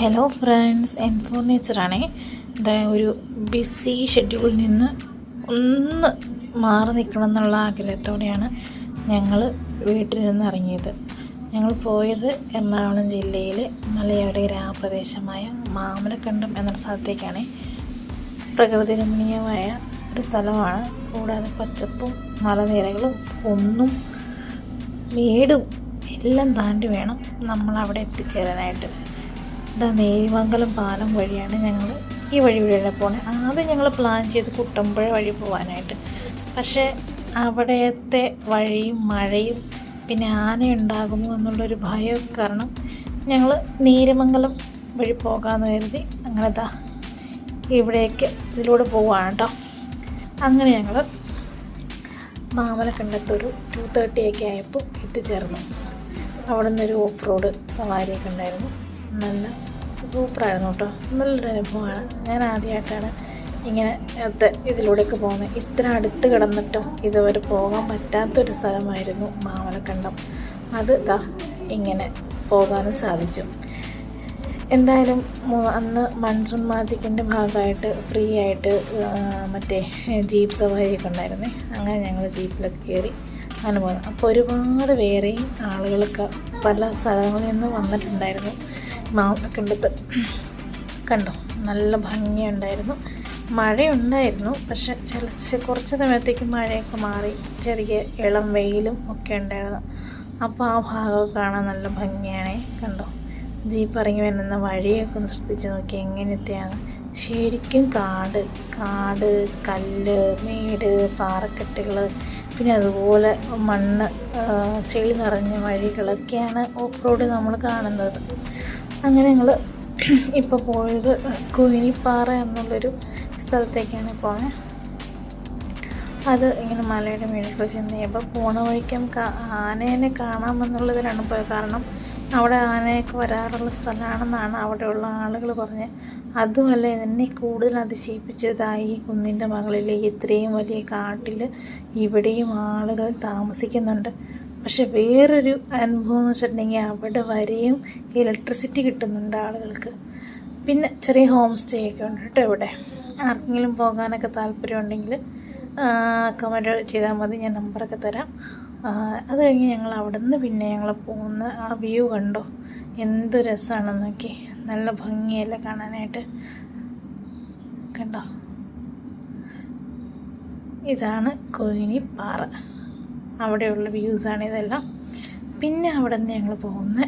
Hello friends, എൻഫോർ നേച്ചറാണേ. ഒരു BC ഷെഡ്യൂളിൽ നിന്ന് ഒന്ന് മാറി നിൽക്കണം എന്നുള്ള ആഗ്രഹത്തോടെയാണ് ഞങ്ങൾ വീട്ടിൽ നിന്ന് ഇറങ്ങിയത്. ഞങ്ങൾ പോയത് എറണാകുളം ജില്ലയിലെ മലയോര ഗ്രാമപ്രദേശമായ മാമലക്കണ്ടം എന്ന സ്ഥലത്തേക്കാണ്. പ്രകൃതി രമണീയമായ ഒരു സ്ഥലമാണ്. കൂടാതെ പച്ചപ്പും മലനിരകളും കുന്നും മേടും എല്ലാം താണ്ടി വേണം നമ്മൾ അവിടെ എത്തിച്ചേരാനായിട്ട്. നേരിമംഗലം പാലം വഴിയാണ് ഞങ്ങൾ ഈ വഴിയിലൂടെ പോകുന്നത്. ആദ്യം ഞങ്ങൾ പ്ലാൻ ചെയ്ത് കുട്ടമ്പുഴ വഴി പോകാനായിട്ട്. പക്ഷേ അവിടത്തെ വഴിയും മഴയും പിന്നെ ആനയുണ്ടാകുമോ എന്നുള്ളൊരു ഭയം കാരണം ഞങ്ങൾ നേരിമംഗലം വഴി പോകാമെന്ന് കരുതി അങ്ങനെ ഇവിടേക്ക് ഇതിലൂടെ പോവുകയാണ് കേട്ടോ. അങ്ങനെ ഞങ്ങൾ മാമലക്കണ്ടത്തൊരു 2:30 ആയപ്പോൾ എത്തിച്ചേർന്നു. അവിടെ നിന്നൊരു ഓഫ് റോഡ് സവാരിയൊക്കെ ഉണ്ടായിരുന്നു. നല്ല സൂപ്പറായിരുന്നു കേട്ടോ. നല്ലൊരു അനുഭവമാണ്. ഞാൻ ആദ്യമായിട്ടാണ് ഇങ്ങനെ ഇതിലൂടെയൊക്കെ പോകുന്നത്. ഇത്ര അടുത്ത് കിടന്നിട്ടും ഇതുവരെ പോകാൻ പറ്റാത്തൊരു സ്ഥലമായിരുന്നു മാമലക്കണ്ടം. അത് ഇങ്ങനെ പോകാനും സാധിച്ചു. എന്തായാലും അന്ന് മൺസൂൺ മാജിക്കിൻ്റെ ഭാഗമായിട്ട് ഫ്രീ ആയിട്ട് മറ്റേ ജീപ്പ് സവാരിയൊക്കെ ഉണ്ടായിരുന്നേ. അങ്ങനെ ഞങ്ങൾ ജീപ്പിലൊക്കെ കയറി അങ്ങനെ പോകുന്നു. അപ്പോൾ ഒരുപാട് വേറെയും ആളുകളൊക്കെ പല സ്ഥലങ്ങളിൽ നിന്ന് വന്നിട്ടുണ്ടായിരുന്നു. മാമലക്കണ്ടത്ത് കണ്ടോ, നല്ല ഭംഗിയുണ്ടായിരുന്നു. മഴയുണ്ടായിരുന്നു, പക്ഷെ കുറച്ച് സമയത്തേക്ക് മഴയൊക്കെ മാറി ചെറിയ ഇളം വെയിലും ഒക്കെ ഉണ്ടായിരുന്നു. അപ്പോൾ ആ ഭാഗം കാണാൻ നല്ല ഭംഗിയാണ്. കണ്ടോ, ജീപ്പ് ഇറങ്ങി വരുന്ന വഴിയൊക്കെ ഒന്ന് ശ്രദ്ധിച്ച് നോക്കി എങ്ങനത്തെയാണ്. ശരിക്കും കാട്, കല്ല്, മേട്, പാറക്കെട്ടുകൾ, പിന്നെ അതുപോലെ മണ്ണ്, ചെളി നിറഞ്ഞ വഴികളൊക്കെയാണ് ഓഫ് റോഡ് നമ്മൾ കാണുന്നത്. അങ്ങനെ ഞങ്ങൾ ഇപ്പോൾ പോയത് കുയിനിപ്പാറ എന്നുള്ളൊരു സ്ഥലത്തേക്കാണ് പോകുന്നത്. അത് ഇങ്ങനെ മലയുടെ മേളിൽ ചെന്ന് കഴിയുമ്പോൾ പോണ വഴിക്ക് നമുക്ക് ആനേനെ കാണാമെന്നുള്ളതിലാണ് പോയത്. കാരണം അവിടെ ആനയൊക്കെ വരാറുള്ള സ്ഥലമാണെന്നാണ് അവിടെയുള്ള ആളുകൾ പറഞ്ഞത്. അതുമല്ല, എന്നെ കൂടുതൽ അതിശയിപ്പിച്ചതായി ഈ കുന്നിൻ്റെ മുകളിൽ ഇത്രയും വലിയ കാട്ടിൽ ഇവിടെയും ആളുകൾ താമസിക്കുന്നുണ്ട്. പക്ഷെ വേറൊരു അനുഭവം എന്ന് വെച്ചിട്ടുണ്ടെങ്കിൽ അവിടെ വരെയും ഇലക്ട്രിസിറ്റി കിട്ടുന്നുണ്ട് ആളുകൾക്ക്. പിന്നെ ചെറിയ ഹോം സ്റ്റേ ഒക്കെ ഉണ്ട് കേട്ടോ ഇവിടെ. ആർക്കെങ്കിലും പോകാനൊക്കെ താല്പര്യമുണ്ടെങ്കിൽ കമൻറ്റ് ചെയ്താൽ മതി, ഞാൻ നമ്പറൊക്കെ തരാം. അത് കഴിഞ്ഞ് ഞങ്ങൾ അവിടെ നിന്ന് പിന്നെ ഞങ്ങൾ പോകുന്ന ആ വ്യൂ കണ്ടോ, എന്ത് രസമാണെന്ന് നോക്കി. നല്ല ഭംഗിയല്ലേ കാണാനായിട്ട്. കണ്ടോ, ഇതാണ് കുയിനിപ്പാറ. അവിടെയുള്ള വ്യൂസാണ് ഇതെല്ലാം. പിന്നെ അവിടെ നിന്ന് ഞങ്ങൾ പോകുന്നത്